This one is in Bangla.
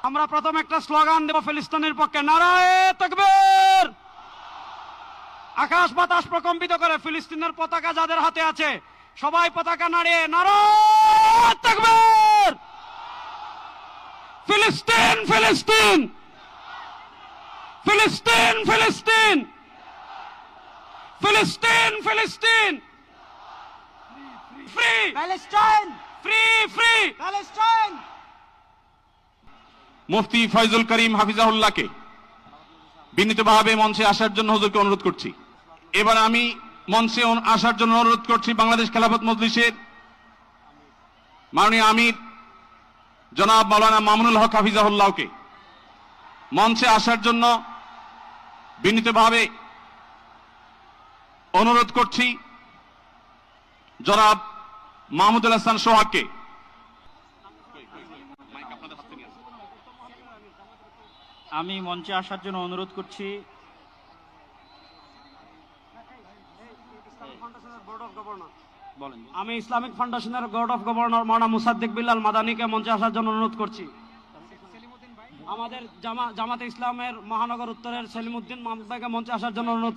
আমরা প্রথম একটা স্লোগান দেব ফিলিস্তিনের পক্ষে, নারায়ে তাকবীর। আকাশ বাতাস প্রকম্পিত করে ফিলিস্তিনের পতাকা যাদের হাতে আছে সবাই পতাকা নাড়িয়ে নারায়ে তাকবীর। ফিলিস্তিন ফিলিস্তিন ফিলিস্তিন ফিলিস্তিন ফিলিস্তিন ফিলিস্তিন free Palestine free free. Palestine. মুফতি ফয়জুল করিম হাফিজাহুল্লাহকে বিনীতভাবে মঞ্চে আসার জন্য হুজুরকে অনুরোধ করছি। এবার আমি মঞ্চে আসার জন্য অনুরোধ করছি বাংলাদেশ খেলাফত মজলিসের মাননীয় আমির জনাব মাওলানা মামুনুল হক হাফিজাহুল্লাহকে মঞ্চে আসার জন্য বিনীতভাবে অনুরোধ করছি জনাব মাহমুদুল হাসান সোহাগকে। আমি মঞ্চে আসার জন্য অনুরোধ করছি আমি ইসলামিক ফাউন্ডেশনের বোর্ড অফ গভর্নর মাওলানা মুসাদ্দিক বিল্লাল মাদানীকে মঞ্চে আসার জন্য অনুরোধ করছি। আমাদের জামাতে ইসলামের মহানগর উত্তরের সেলিমউদ্দিন মাহমুদ ভাইকে মঞ্চে আসার জন্য অনুরোধ